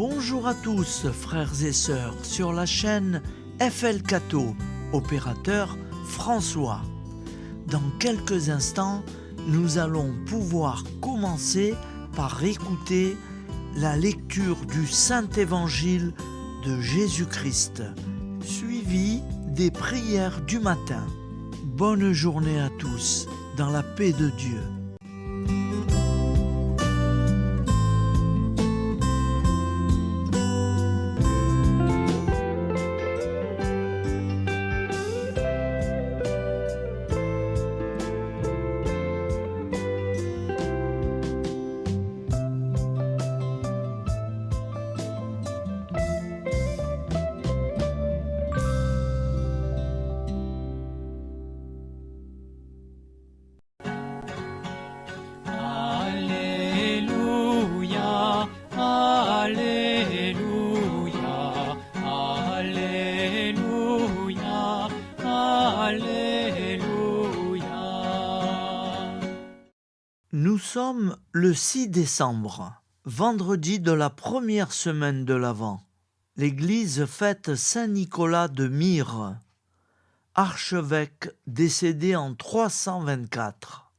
Bonjour à tous, frères et sœurs, sur la chaîne FL Cato, opérateur François. Dans quelques instants, nous allons pouvoir commencer par écouter la lecture du Saint-Évangile de Jésus-Christ, suivi des prières du matin. Bonne journée à tous, dans la paix de Dieu. Alléluia, Alléluia, Alléluia, Alléluia. Nous sommes le 6 décembre, vendredi de la première semaine de l'Avent. L'Église fête Saint Nicolas de Myre, archevêque décédé en 324.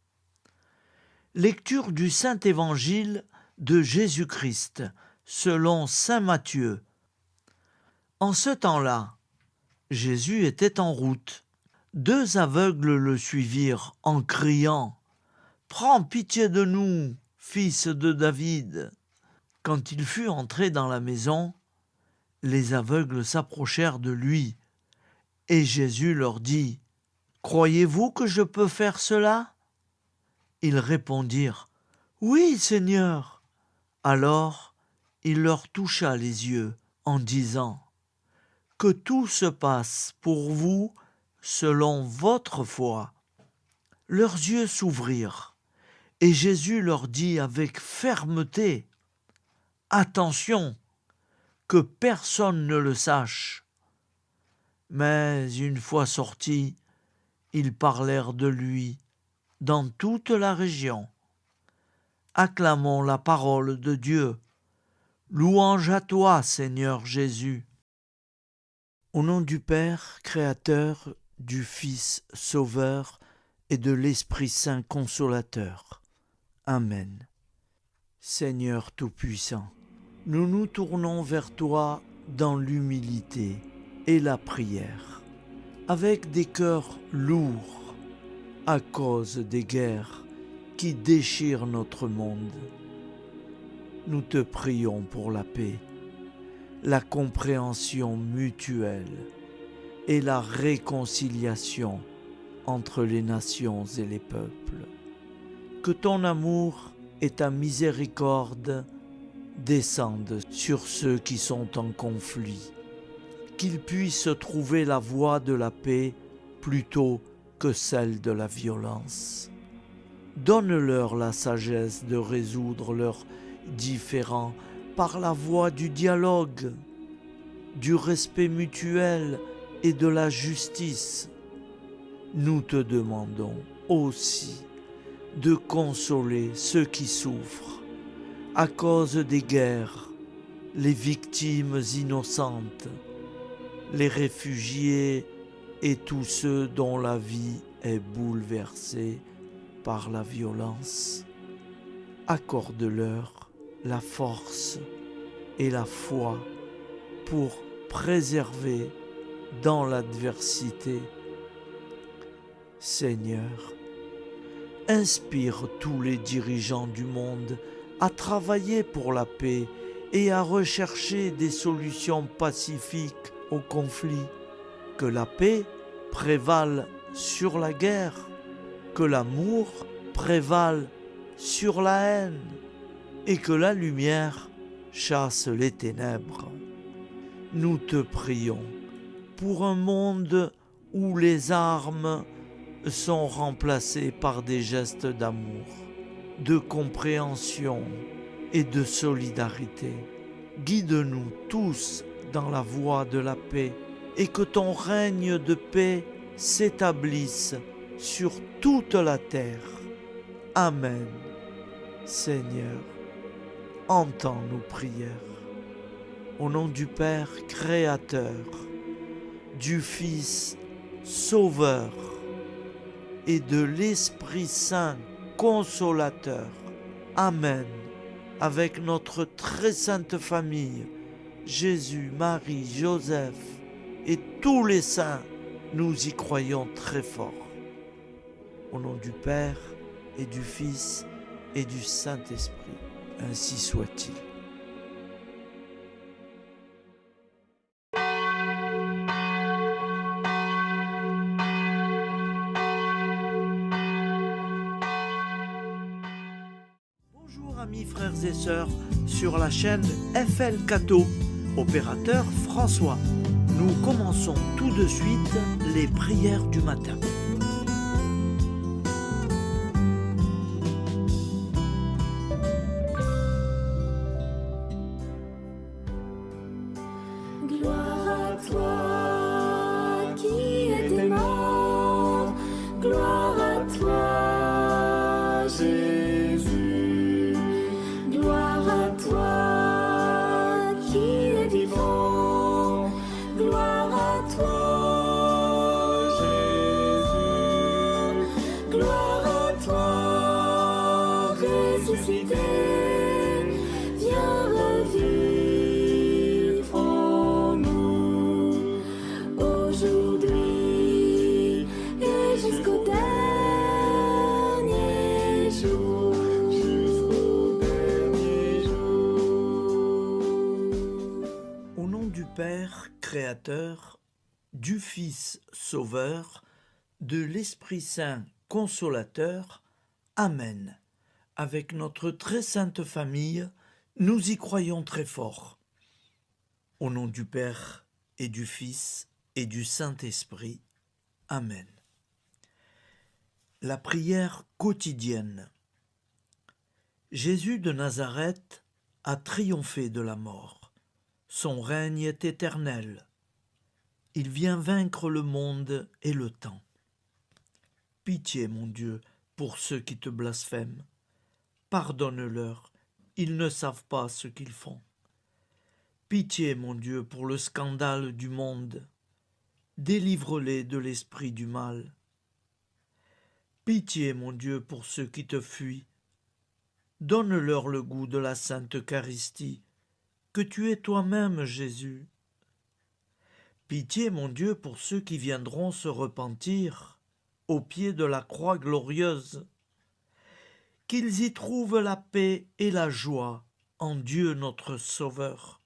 Lecture du Saint-Évangile de Jésus-Christ, selon saint Matthieu. En ce temps-là, Jésus était en route. 2 aveugles le suivirent en criant « Prends pitié de nous, fils de David !» Quand il fut entré dans la maison, les aveugles s'approchèrent de lui, et Jésus leur dit « Croyez-vous que je peux faire cela ?» Ils répondirent « Oui, Seigneur !» Alors il leur toucha les yeux en disant « Que tout se passe pour vous selon votre foi. » Leurs yeux s'ouvrirent, et Jésus leur dit avec fermeté « Attention, que personne ne le sache. » Mais une fois sortis, ils parlèrent de lui dans toute la région. Acclamons la parole de Dieu. Louange à toi, Seigneur Jésus. Au nom du Père, Créateur, du Fils, Sauveur et de l'Esprit Saint Consolateur. Amen. Seigneur Tout-Puissant, nous nous tournons vers toi dans l'humilité et la prière, avec des cœurs lourds à cause des guerres qui déchirent notre monde. Nous te prions pour la paix, la compréhension mutuelle et la réconciliation entre les nations et les peuples. Que ton amour et ta miséricorde descendent sur ceux qui sont en conflit, qu'ils puissent trouver la voie de la paix plutôt que celle de la violence. Donne-leur la sagesse de résoudre leurs différends par la voie du dialogue, du respect mutuel et de la justice. Nous te demandons aussi de consoler ceux qui souffrent à cause des guerres, les victimes innocentes, les réfugiés et tous ceux dont la vie est bouleversée par la violence. Accorde-leur la force et la foi pour préserver dans l'adversité. Seigneur, inspire tous les dirigeants du monde à travailler pour la paix et à rechercher des solutions pacifiques aux conflits. Que la paix prévale sur la guerre, que l'amour prévale sur la haine et que la lumière chasse les ténèbres. Nous te prions pour un monde où les armes sont remplacées par des gestes d'amour, de compréhension et de solidarité. Guide-nous tous dans la voie de la paix et que ton règne de paix s'établisse sur toute la terre. Amen. Seigneur, entends nos prières. Au nom du Père créateur, du Fils sauveur et de l'Esprit Saint consolateur. Amen. Avec notre très sainte famille, Jésus, Marie, Joseph et tous les saints, nous y croyons très fort. Au nom du Père et du Fils et du Saint-Esprit, ainsi soit-il. Bonjour amis frères et sœurs sur la chaîne FL Cato, opérateur François. Nous commençons tout de suite les prières du matin. Gloire à toi qui étais mort, gloire à toi Jésus, gloire à toi qui es vivant, gloire à toi Jésus, gloire à toi ressuscité, viens revivre en nous aujourd'hui et jusqu'au dernier jour. Au nom du Père créateur, du Fils sauveur, de l'Esprit Saint consolateur. Amen. Avec notre très sainte famille, nous y croyons très fort. Au nom du Père et du Fils et du Saint-Esprit. Amen. La prière quotidienne. Jésus de Nazareth a triomphé de la mort. Son règne est éternel. Il vient vaincre le monde et le temps. Pitié, mon Dieu, pour ceux qui te blasphèment. Pardonne-leur, ils ne savent pas ce qu'ils font. Pitié, mon Dieu, pour le scandale du monde. Délivre-les de l'esprit du mal. Pitié, mon Dieu, pour ceux qui te fuient. Donne-leur le goût de la Sainte Eucharistie, que tu es toi-même, Jésus. Pitié, mon Dieu, pour ceux qui viendront se repentir au pied de la croix glorieuse, qu'ils y trouvent la paix et la joie en Dieu notre Sauveur.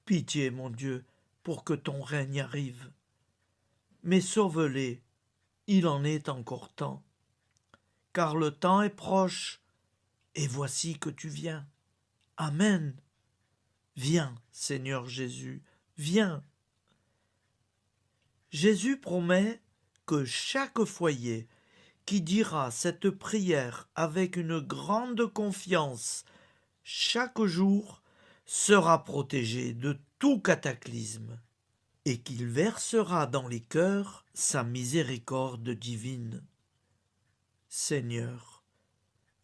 Pitié, mon Dieu, pour que ton règne arrive. Mais sauve-les, il en est encore temps, car le temps est proche, et voici que tu viens. Amen. Viens, Seigneur Jésus, viens. Jésus promet que chaque foyer qui dira cette prière avec une grande confiance chaque jour sera protégé de tout cataclysme et qu'il versera dans les cœurs sa miséricorde divine. Seigneur,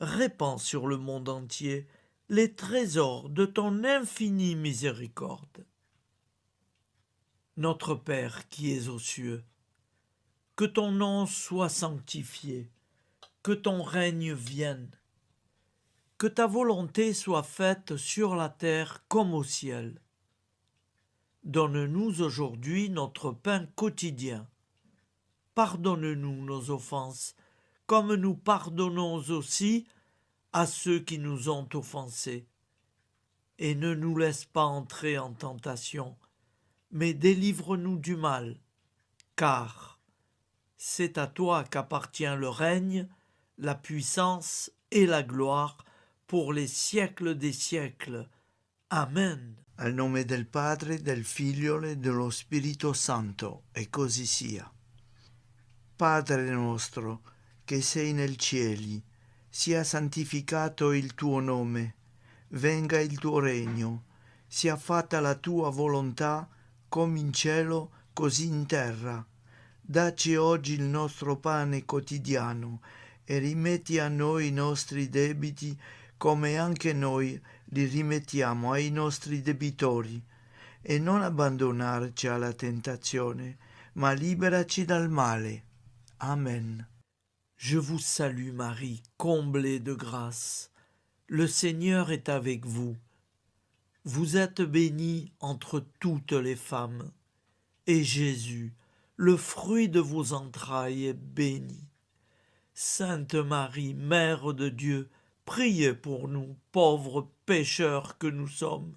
répands sur le monde entier les trésors de ton infinie miséricorde. Notre Père qui es aux cieux, que ton nom soit sanctifié, que ton règne vienne, que ta volonté soit faite sur la terre comme au ciel. Donne-nous aujourd'hui notre pain quotidien. Pardonne-nous nos offenses, comme nous pardonnons aussi à ceux qui nous ont offensés. Et ne nous laisse pas entrer en tentation, mais délivre-nous du mal, car c'est à toi qu'appartient le règne, la puissance et la gloire pour les siècles des siècles. Amen. Al nome del Padre, del Figlio e dello Spirito Santo, e così sia. Padre nostro, che sei nel cieli, sia santificato il tuo nome, venga il tuo regno, sia fatta la tua volontà, come in cielo, così in terra. Dacci oggi il nostro pane quotidiano e rimetti a noi i nostri debiti, come anche noi li rimettiamo ai nostri debitori, e non abbandonarci alla tentazione, ma liberaci dal male. Amen. Je vous salue Marie, comblée de grâce. Le Seigneur est avec vous. Vous êtes bénie entre toutes les femmes, et Jésus, le fruit de vos entrailles, est béni. Sainte Marie, Mère de Dieu, priez pour nous, pauvres pécheurs que nous sommes,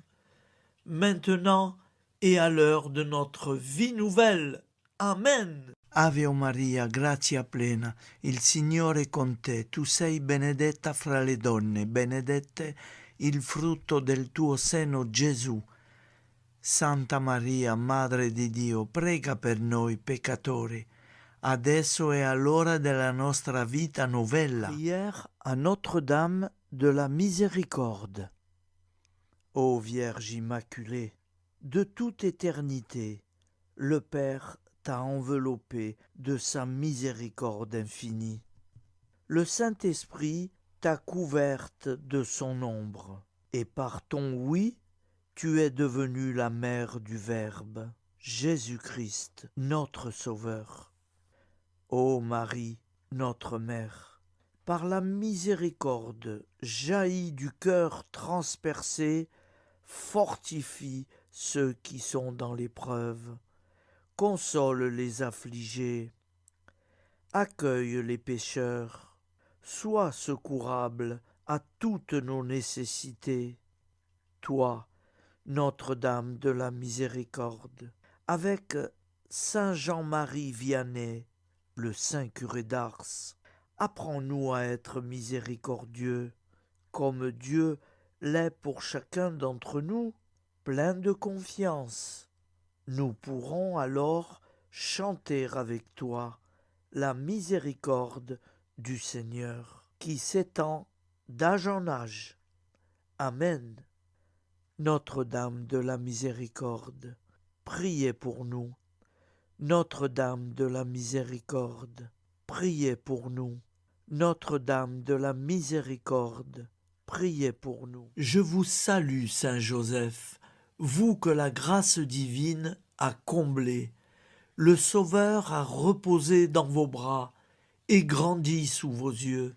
maintenant et à l'heure de notre vie nouvelle. Amen. Ave Maria, grazia plena, il Signore è con te, tu sei benedetta fra le donne, benedetto il frutto del tuo seno, Gesù. Santa Maria, Madre di Dio, prega per noi peccatori, adesso e all'ora della nostra vita novella. Prière à Notre-Dame de la Miséricorde. Ô Vierge Immaculée, de toute éternité, le Père t'a enveloppé de sa miséricorde infinie. Le Saint-Esprit t'a couverte de son ombre, et par ton oui, tu es devenue la mère du Verbe, Jésus-Christ, notre Sauveur. Ô Marie, notre Mère, par la miséricorde jaillie du cœur transpercé, fortifie ceux qui sont dans l'épreuve, console les affligés, accueille les pécheurs, sois secourable à toutes nos nécessités. Toi, Notre-Dame de la Miséricorde, avec Saint Jean-Marie Vianney, le saint curé d'Ars, apprends-nous à être miséricordieux, comme Dieu l'est pour chacun d'entre nous, plein de confiance. Nous pourrons alors chanter avec toi la miséricorde du Seigneur, qui s'étend d'âge en âge. Amen. Notre-Dame de la Miséricorde, priez pour nous. Notre-Dame de la Miséricorde, priez pour nous. Notre-Dame de la Miséricorde, priez pour nous. Je vous salue, Saint Joseph, vous que la grâce divine a comblé. Le Sauveur a reposé dans vos bras et grandi sous vos yeux.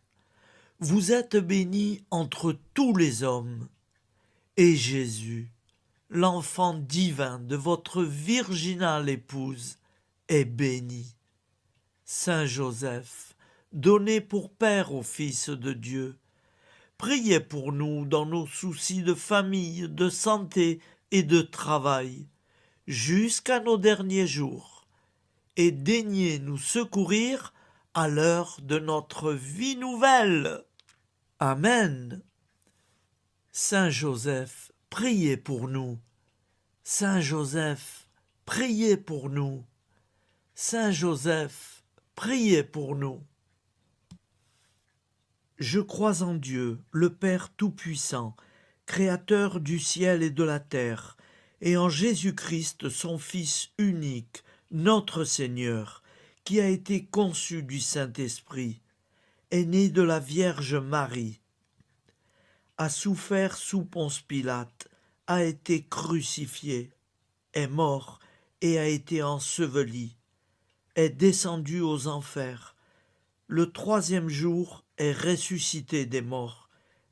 Vous êtes béni entre tous les hommes. Et Jésus, l'enfant divin de votre virginale épouse, est béni. Saint Joseph, donné pour Père au Fils de Dieu, priez pour nous dans nos soucis de famille, de santé et de travail, jusqu'à nos derniers jours, et daignez nous secourir à l'heure de notre vie nouvelle. Amen. Saint Joseph, priez pour nous. Saint Joseph, priez pour nous. Saint Joseph, priez pour nous. Je crois en Dieu, le Père Tout-Puissant, Créateur du ciel et de la terre, et en Jésus-Christ, son Fils unique, notre Seigneur, qui a été conçu du Saint-Esprit, est né de la Vierge Marie, a souffert sous Ponce Pilate, a été crucifié, est mort et a été enseveli, est descendu aux enfers, le troisième jour est ressuscité des morts,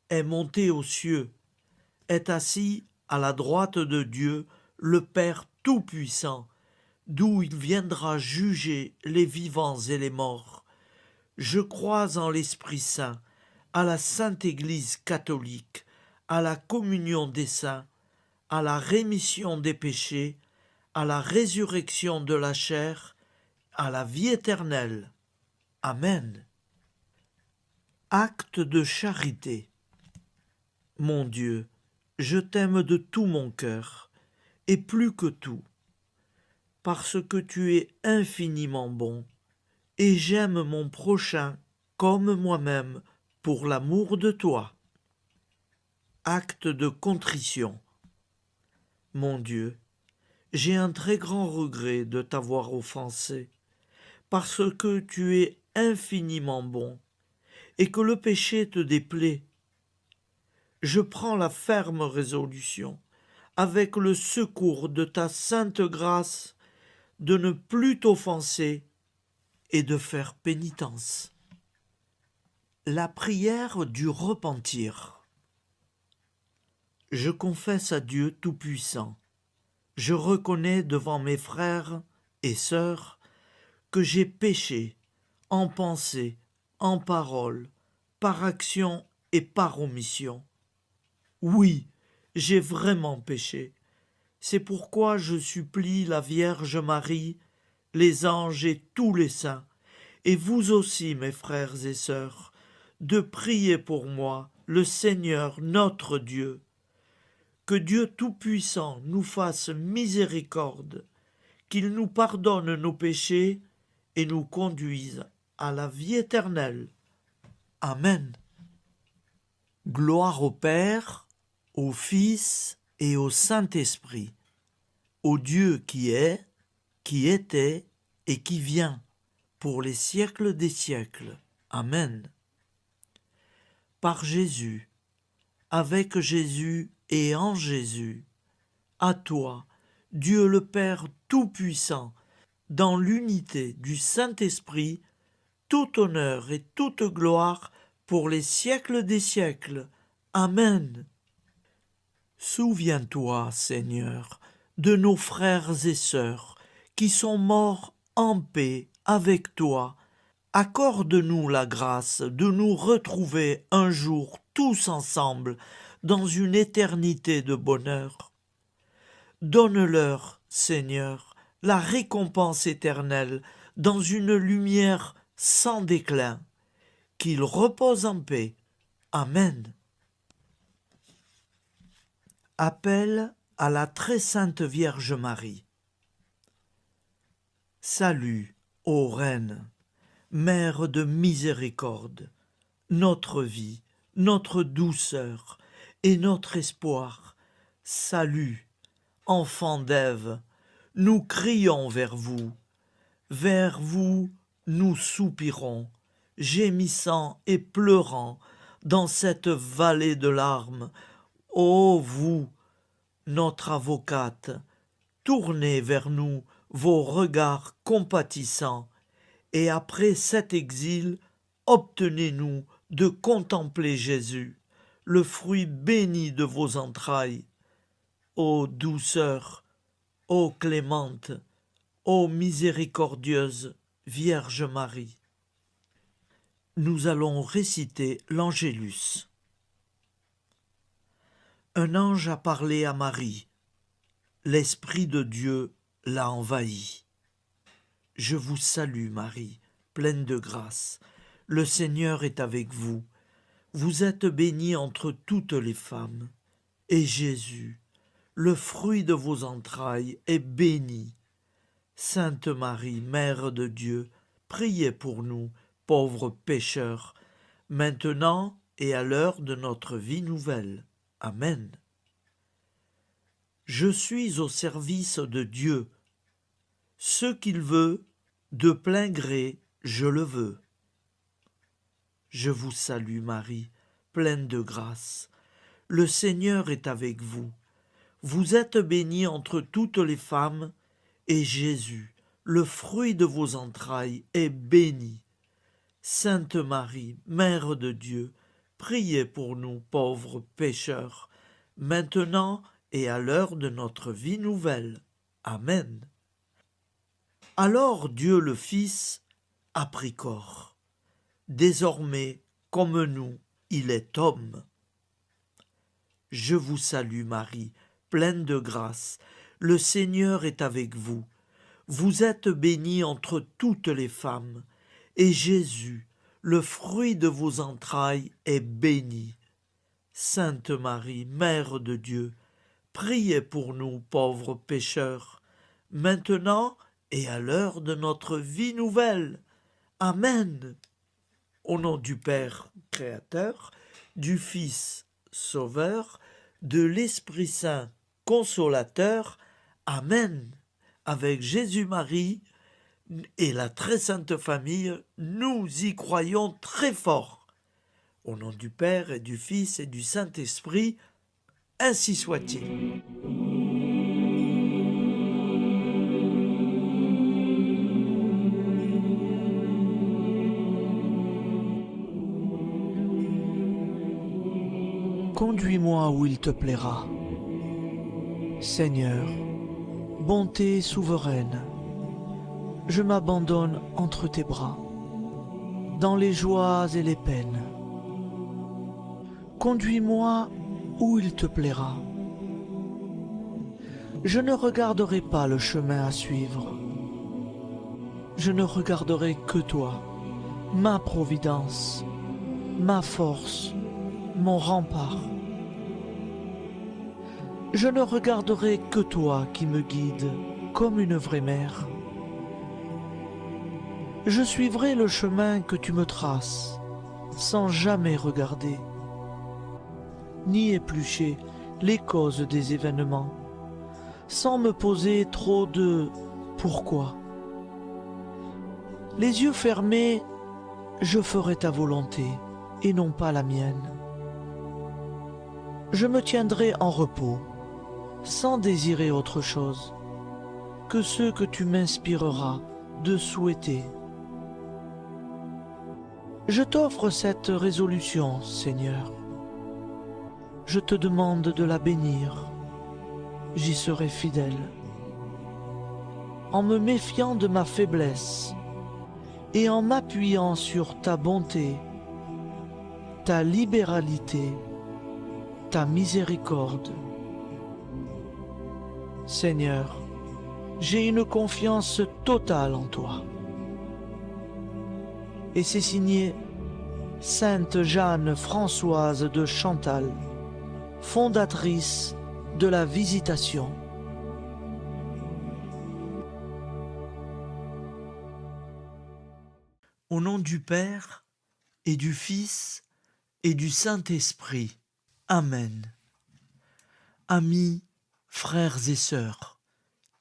est monté aux cieux, est assis à la droite de Dieu, le Père Tout-Puissant, d'où il viendra juger les vivants et les morts. Je crois en l'Esprit Saint, à la Sainte Église catholique, à la communion des saints, à la rémission des péchés, à la résurrection de la chair, à la vie éternelle. Amen. Acte de charité. Mon Dieu, je t'aime de tout mon cœur, et plus que tout, parce que tu es infiniment bon, et j'aime mon prochain comme moi-même, pour l'amour de toi. Acte de contrition. Mon Dieu, j'ai un très grand regret de t'avoir offensé, parce que tu es infiniment bon, et que le péché te déplaît. je prends la ferme résolution, avec le secours de ta sainte grâce, de ne plus t'offenser et de faire pénitence. La prière du repentir. Je confesse à Dieu Tout-Puissant. Je reconnais devant mes frères et sœurs que j'ai péché en pensée, en parole, par action et par omission. Oui, j'ai vraiment péché. C'est pourquoi je supplie la Vierge Marie, les anges et tous les saints, et vous aussi, mes frères et sœurs, de prier pour moi, le Seigneur notre Dieu. Que Dieu Tout-Puissant nous fasse miséricorde, qu'il nous pardonne nos péchés et nous conduise à la vie éternelle. Amen. Gloire au Père, au Fils et au Saint-Esprit, au Dieu qui est, qui était et qui vient, pour les siècles des siècles. Amen. Par Jésus, avec Jésus et en Jésus, à toi, Dieu le Père Tout-Puissant, dans l'unité du Saint-Esprit, tout honneur et toute gloire pour les siècles des siècles. Amen. Souviens-toi, Seigneur, de nos frères et sœurs qui sont morts en paix avec toi. Accorde-nous la grâce de nous retrouver un jour tous ensemble dans une éternité de bonheur. Donne-leur, Seigneur, la récompense éternelle dans une lumière sans déclin. Qu'ils reposent en paix. Amen. Appel à la très sainte Vierge Marie. Salut, ô Reine, Mère de miséricorde, notre vie, notre douceur et notre espoir. Salut, enfant d'Ève, nous crions vers vous nous soupirons, gémissant et pleurant dans cette vallée de larmes. Ô vous, notre avocate, tournez vers nous vos regards compatissants, et après cet exil, obtenez-nous de contempler Jésus, le fruit béni de vos entrailles. Ô douceur, ô clémente, ô miséricordieuse Vierge Marie. Nous allons réciter l'Angélus. Un ange a parlé à Marie. L'Esprit de Dieu l'a envahie. Je vous salue, Marie, pleine de grâce. Le Seigneur est avec vous. Vous êtes bénie entre toutes les femmes. Et Jésus, le fruit de vos entrailles, est béni. Sainte Marie, Mère de Dieu, priez pour nous, pauvres pécheurs, maintenant et à l'heure de notre vie nouvelle. Amen. Je suis au service de Dieu. Ce qu'il veut, de plein gré, je le veux. Je vous salue, Marie, pleine de grâce. Le Seigneur est avec vous. Vous êtes bénie entre toutes les femmes, et Jésus, le fruit de vos entrailles, est béni. Sainte Marie, Mère de Dieu, priez pour nous pauvres pécheurs, maintenant et à l'heure de notre vie nouvelle. Amen. Alors Dieu le Fils a pris corps. Désormais, comme nous, il est homme. Je vous salue Marie, pleine de grâce. Le Seigneur est avec vous. Vous êtes bénie entre toutes les femmes, et Jésus, le fruit de vos entrailles, est béni. Sainte Marie, Mère de Dieu, priez pour nous pauvres pécheurs, maintenant et à l'heure de notre vie nouvelle. Amen. Au nom du Père Créateur, du Fils Sauveur, de l'Esprit Saint Consolateur. Amen. Avec Jésus-Marie et la très sainte famille, nous y croyons très fort. Au nom du Père et du Fils et du Saint-Esprit, ainsi soit-il. Conduis-moi où il te plaira. Seigneur, bonté souveraine, je m'abandonne entre tes bras, dans les joies et les peines. Conduis-moi où il te plaira. Je ne regarderai pas le chemin à suivre. Je ne regarderai que toi, ma providence, ma force, mon rempart. Je ne regarderai que toi qui me guides comme une vraie mère. Je suivrai le chemin que tu me traces, sans jamais regarder, ni éplucher les causes des événements, sans me poser trop de pourquoi. Les yeux fermés, je ferai ta volonté et non pas la mienne. Je me tiendrai en repos, sans désirer autre chose que ce que tu m'inspireras de souhaiter. Je t'offre cette résolution, Seigneur. Je te demande de la bénir. J'y serai fidèle. En me méfiant de ma faiblesse et en m'appuyant sur ta bonté, ta libéralité, ta miséricorde. Seigneur, j'ai une confiance totale en toi. Et c'est signé Sainte Jeanne Françoise de Chantal, fondatrice de la Visitation. Au nom du Père et du Fils et du Saint-Esprit. Amen. Amis, frères et sœurs,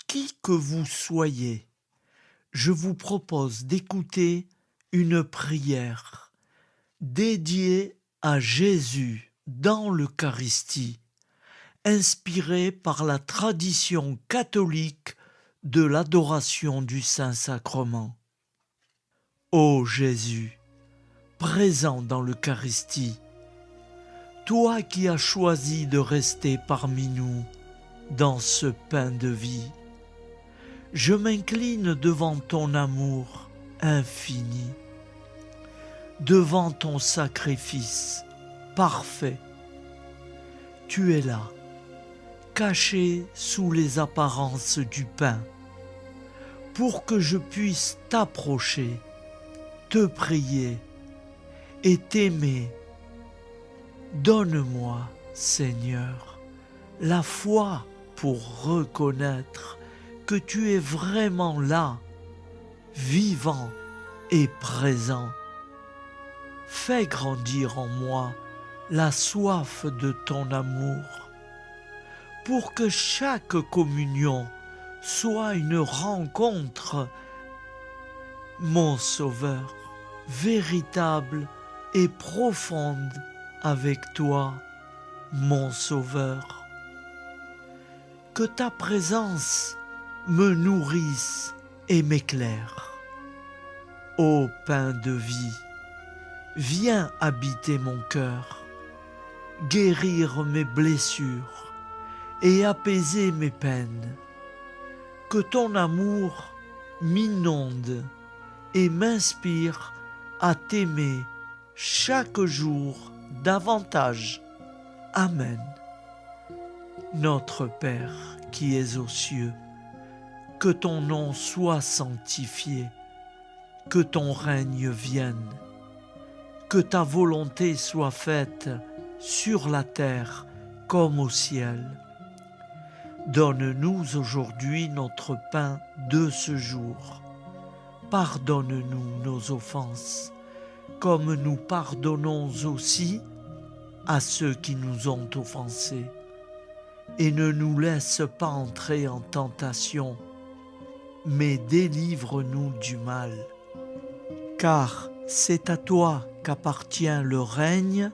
qui que vous soyez, je vous propose d'écouter une prière dédiée à Jésus dans l'Eucharistie, inspirée par la tradition catholique de l'adoration du Saint-Sacrement. Ô Jésus, présent dans l'Eucharistie, toi qui as choisi de rester parmi nous dans ce pain de vie, je m'incline devant ton amour infini, devant ton sacrifice parfait. Tu es là, caché sous les apparences du pain, pour que je puisse t'approcher, te prier et t'aimer. Donne-moi, Seigneur, la foi pour reconnaître que tu es vraiment là, vivant et présent. Fais grandir en moi la soif de ton amour, pour que chaque communion soit une rencontre, mon Sauveur, véritable et profonde avec toi, mon Sauveur. Que ta présence me nourrisse et m'éclaire. Ô pain de vie, viens habiter mon cœur, guérir mes blessures et apaiser mes peines. Que ton amour m'inonde et m'inspire à t'aimer chaque jour davantage. Amen. Notre Père qui es aux cieux, que ton nom soit sanctifié, que ton règne vienne, que ta volonté soit faite sur la terre comme au ciel. Donne-nous aujourd'hui notre pain de ce jour. Pardonne-nous nos offenses, comme nous pardonnons aussi à ceux qui nous ont offensés. Et ne nous laisse pas entrer en tentation, mais délivre-nous du mal. Car C'est à toi qu'appartient le règne,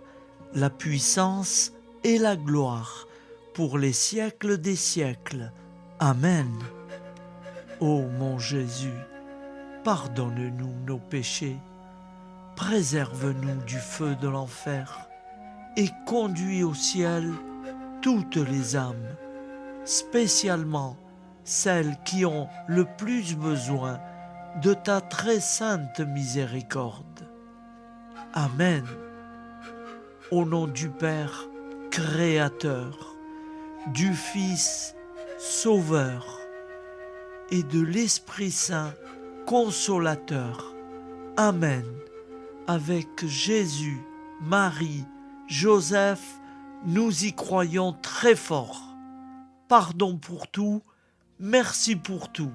la puissance et la gloire pour les siècles des siècles. Amen. Ô mon Jésus, pardonne-nous nos péchés, préserve-nous du feu de l'enfer et conduis au ciel toutes les âmes, spécialement celles qui ont le plus besoin de ta très sainte miséricorde. Amen. Au nom du Père Créateur, du Fils Sauveur et de l'Esprit Saint Consolateur. Amen. Avec Jésus, Marie, Joseph, nous y croyons très fort. Pardon pour tout, merci pour tout.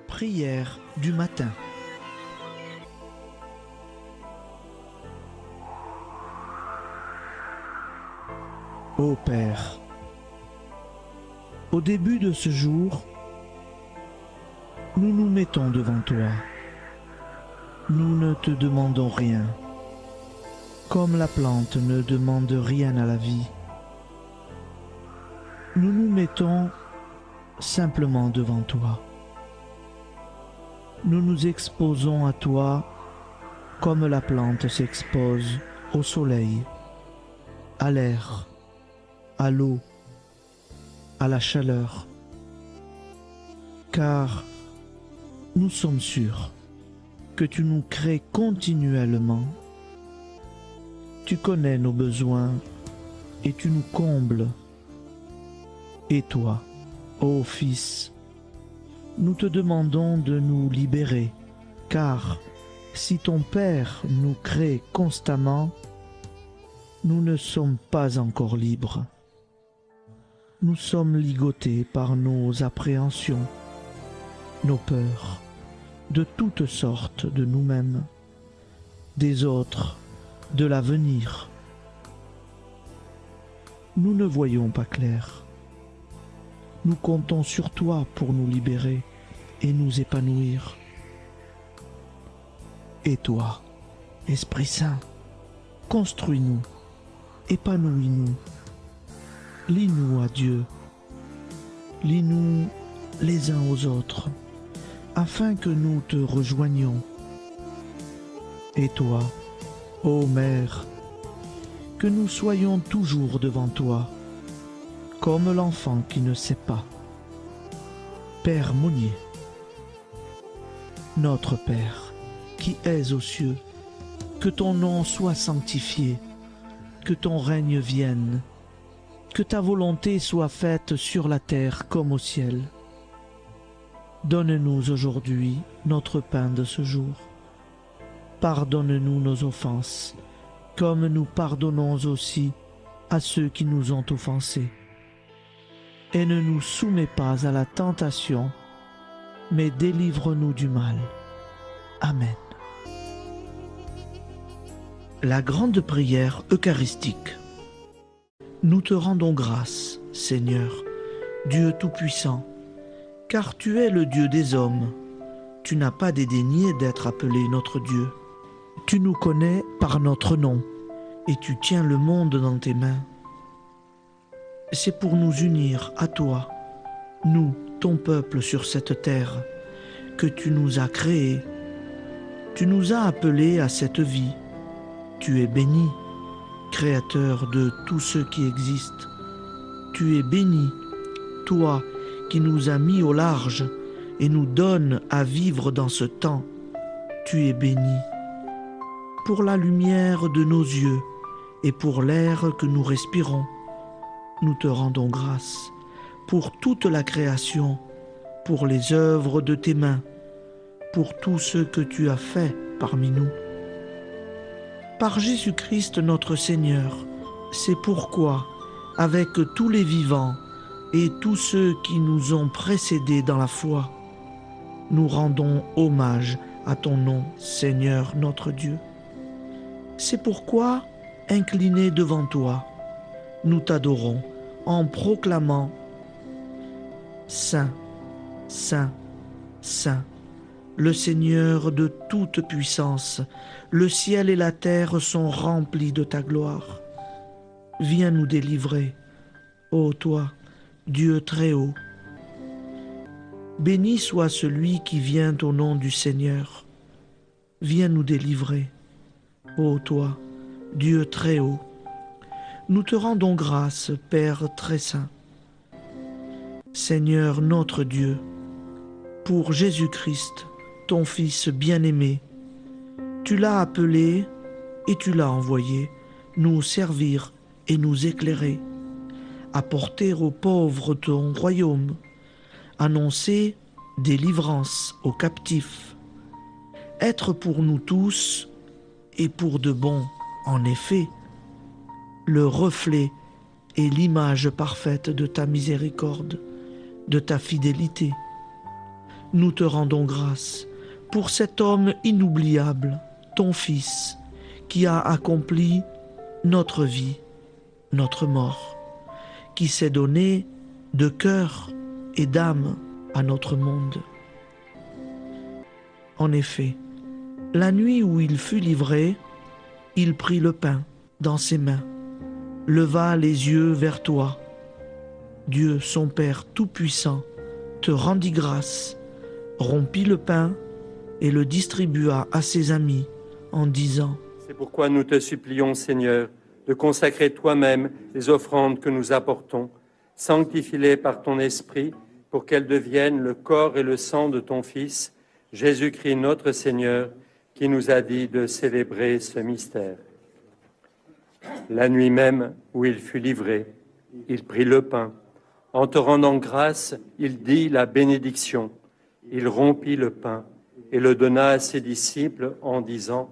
Prière du matin. Ô Père, au début de ce jour, nous nous mettons devant toi. Nous ne te demandons rien, comme la plante ne demande rien à la vie. Nous nous mettons simplement devant toi. Nous nous exposons à toi comme la plante s'expose au soleil, à l'air, à l'eau, à la chaleur, car nous sommes sûrs que tu nous crées continuellement. Tu connais nos besoins et tu nous combles. Et toi, ô Fils, nous te demandons de nous libérer, car si ton Père nous crée constamment, nous ne sommes pas encore libres. Nous sommes ligotés par nos appréhensions, nos peurs, de toutes sortes de nous-mêmes, des autres, de l'avenir. Nous ne voyons pas clair. Nous comptons sur toi pour nous libérer et nous épanouir. Et toi, Esprit Saint, construis-nous, épanouis-nous, lie-nous à Dieu, lie-nous les uns aux autres, afin que nous te rejoignions. Et toi, ô Mère, que nous soyons toujours devant toi, comme l'enfant qui ne sait pas. Père Monnier, notre Père, qui es aux cieux, que ton nom soit sanctifié, que ton règne vienne, que ta volonté soit faite sur la terre comme au ciel. Donne-nous aujourd'hui notre pain de ce jour. Pardonne-nous nos offenses, comme nous pardonnons aussi à ceux qui nous ont offensés. Et ne nous soumets pas à la tentation, mais délivre-nous du mal. Amen. La grande prière eucharistique. Nous te rendons grâce, Seigneur, Dieu Tout-Puissant, car tu es le Dieu des hommes. Tu n'as pas dédaigné d'être appelé notre Dieu. Tu nous connais par notre nom, et tu tiens le monde dans tes mains. C'est pour nous unir à toi, nous, ton peuple sur cette terre, que tu nous as créés. Tu nous as appelés à cette vie. Tu es béni, Créateur de tout ce qui existe. Tu es béni, toi qui nous as mis au large et nous donnes à vivre dans ce temps. Tu es béni. Pour la lumière de nos yeux et pour l'air que nous respirons, nous te rendons grâce. Pour toute la création, pour les œuvres de tes mains, pour tout ce que tu as fait parmi nous. Par Jésus-Christ notre Seigneur, c'est pourquoi, avec tous les vivants et tous ceux qui nous ont précédés dans la foi, nous rendons hommage à ton nom, Seigneur notre Dieu. C'est pourquoi, inclinés devant toi, nous t'adorons en proclamant « Saint, Saint, Saint, le Seigneur de toute puissance, le ciel et la terre sont remplis de ta gloire. Viens nous délivrer, ô toi, Dieu très haut. Béni soit celui qui vient au nom du Seigneur. Viens nous délivrer, ô toi, Dieu très haut. Nous te rendons grâce, Père très saint. Seigneur notre Dieu, pour Jésus-Christ, ton Fils bien-aimé, tu l'as appelé et tu l'as envoyé nous servir et nous éclairer, apporter aux pauvres ton royaume, annoncer délivrance aux captifs, être pour nous tous et pour de bon, en effet, le reflet et l'image parfaite de ta miséricorde, de ta fidélité. Nous te rendons grâce pour cet homme inoubliable, ton Fils, qui a accompli notre vie, notre mort, qui s'est donné de cœur et d'âme à notre monde. En effet, la nuit où il fut livré, il prit le pain dans ses mains, leva les yeux vers toi. Dieu, son Père tout-puissant, te rendit grâce, rompit le pain et le distribua à ses amis en disant : C'est pourquoi nous te supplions, Seigneur, de consacrer toi-même les offrandes que nous apportons. Sanctifie-les par ton Esprit pour qu'elles deviennent le corps et le sang de ton Fils, Jésus-Christ notre Seigneur, qui nous a dit de célébrer ce mystère. La nuit même où il fut livré, il prit le pain. En te rendant grâce, il dit la bénédiction. Il rompit le pain et le donna à ses disciples en disant :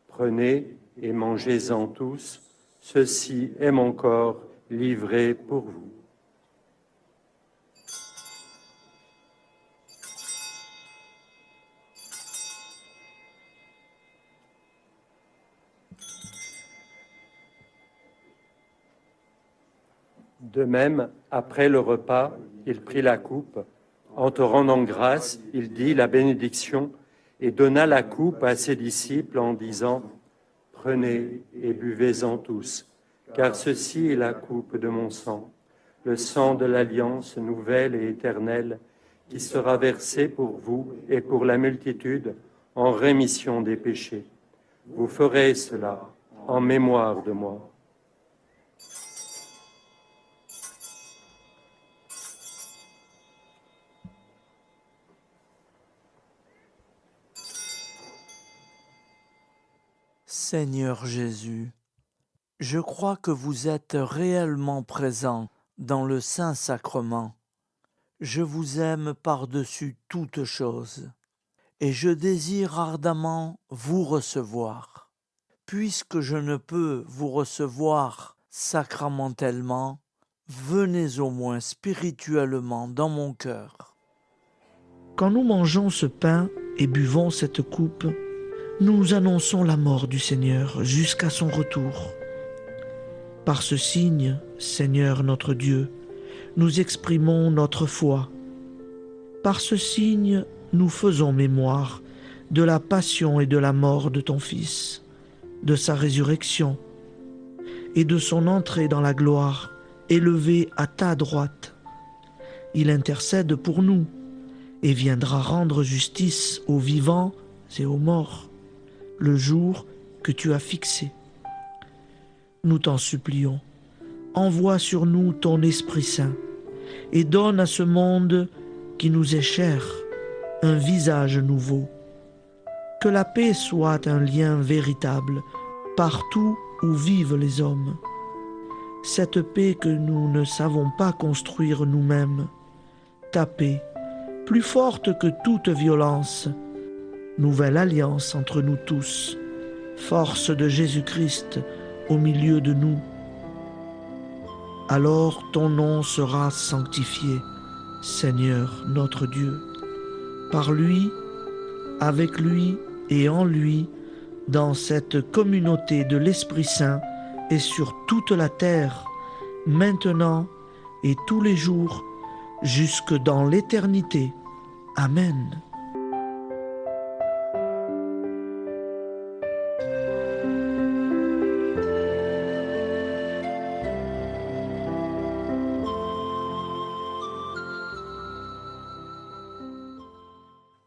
Prenez et mangez-en tous, ceci est mon corps livré pour vous. De même, après le repas, il prit la coupe. En te rendant grâce, il dit la bénédiction et donna la coupe à ses disciples en disant : Prenez et buvez-en tous, car ceci est la coupe de mon sang, le sang de l'alliance nouvelle et éternelle, qui sera versé pour vous et pour la multitude en rémission des péchés. Vous ferez cela en mémoire de moi. Seigneur Jésus, je crois que vous êtes réellement présent dans le Saint-Sacrement. Je vous aime par-dessus toute chose et je désire ardemment vous recevoir. Puisque je ne peux vous recevoir sacramentellement, venez au moins spirituellement dans mon cœur. Quand nous mangeons ce pain et buvons cette coupe, nous annonçons la mort du Seigneur jusqu'à son retour. Par ce signe, Seigneur notre Dieu, nous exprimons notre foi. Par ce signe, nous faisons mémoire de la passion et de la mort de ton Fils, de sa résurrection et de son entrée dans la gloire, élevé à ta droite. Il intercède pour nous et viendra rendre justice aux vivants et aux morts, le jour que tu as fixé. Nous t'en supplions, envoie sur nous ton Esprit Saint et donne à ce monde qui nous est cher un visage nouveau. Que la paix soit un lien véritable partout où vivent les hommes. Cette paix que nous ne savons pas construire nous-mêmes, ta paix, plus forte que toute violence, nouvelle alliance entre nous tous, force de Jésus-Christ au milieu de nous. Alors ton nom sera sanctifié, Seigneur notre Dieu. Par lui, avec lui et en lui, dans cette communauté de l'Esprit Saint et sur toute la terre, maintenant et tous les jours, jusque dans l'éternité. Amen.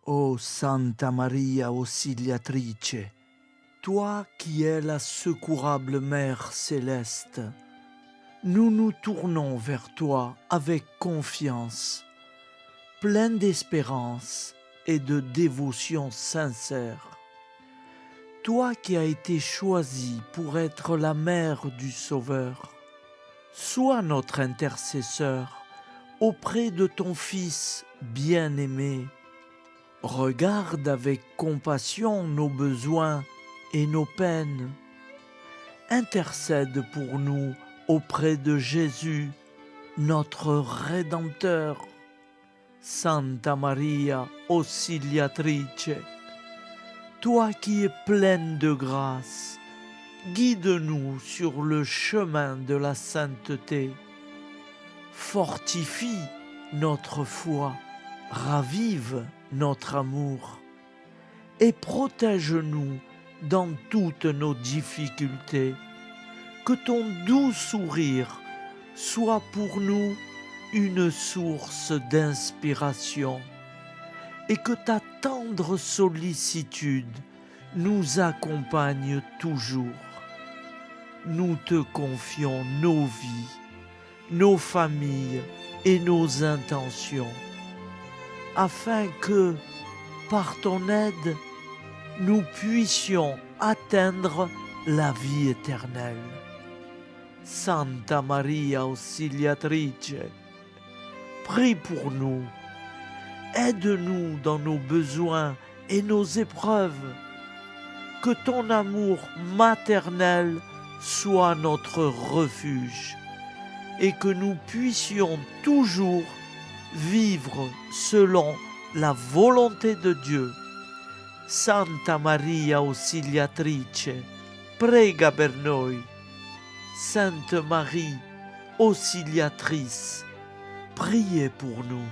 Ô Santa Maria Auxiliatrice, toi qui es la secourable Mère céleste, nous nous tournons vers toi avec confiance, plein d'espérance et de dévotion sincère. Toi qui as été choisie pour être la mère du Sauveur, sois notre intercesseur auprès de ton Fils bien-aimé. Regarde avec compassion nos besoins et nos peines. Intercède pour nous auprès de Jésus, notre Rédempteur. Santa Maria Auxiliatrice, toi qui es pleine de grâce, guide-nous sur le chemin de la sainteté. Fortifie notre foi, ravive notre amour et protège-nous dans toutes nos difficultés. Que ton doux sourire soit pour nous une source d'inspiration et que ta tendre sollicitude nous accompagne toujours. Nous te confions nos vies, nos familles et nos intentions, afin que, par ton aide, nous puissions atteindre la vie éternelle. Santa Maria Auxiliatrice, prie pour nous, aide-nous dans nos besoins et nos épreuves, que ton amour maternel soit notre refuge et que nous puissions toujours vivre selon la volonté de Dieu. Santa Maria Auxiliatrice, prega per noi. Sainte Marie, Auxiliatrice, priez pour nous.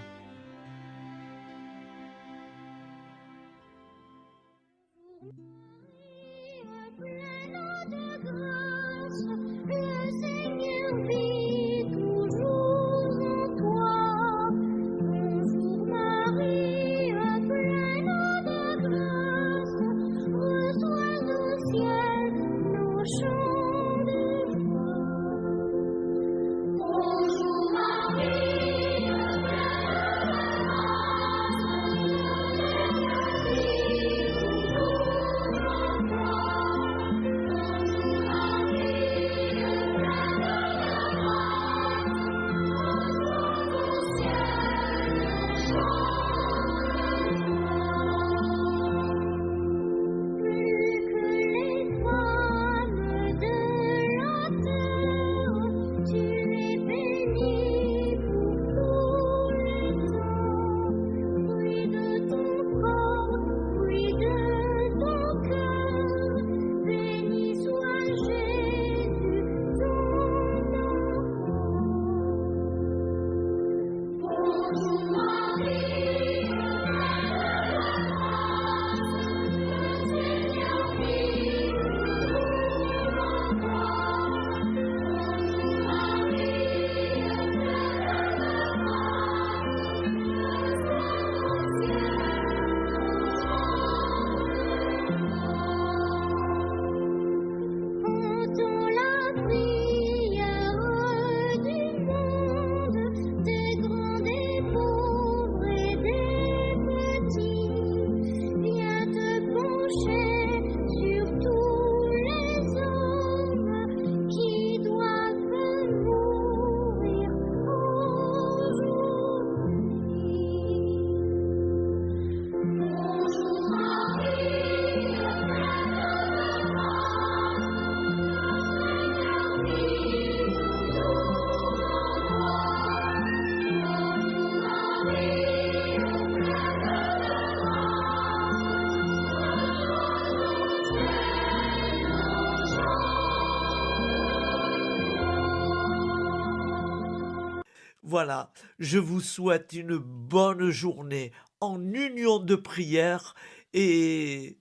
Voilà, je vous souhaite une bonne journée en union de prière et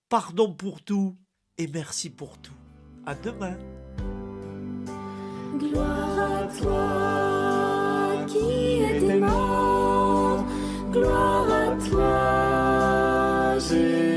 pardon pour tout et merci pour tout. À demain. Gloire à toi qui étais mort, gloire à toi, Jésus.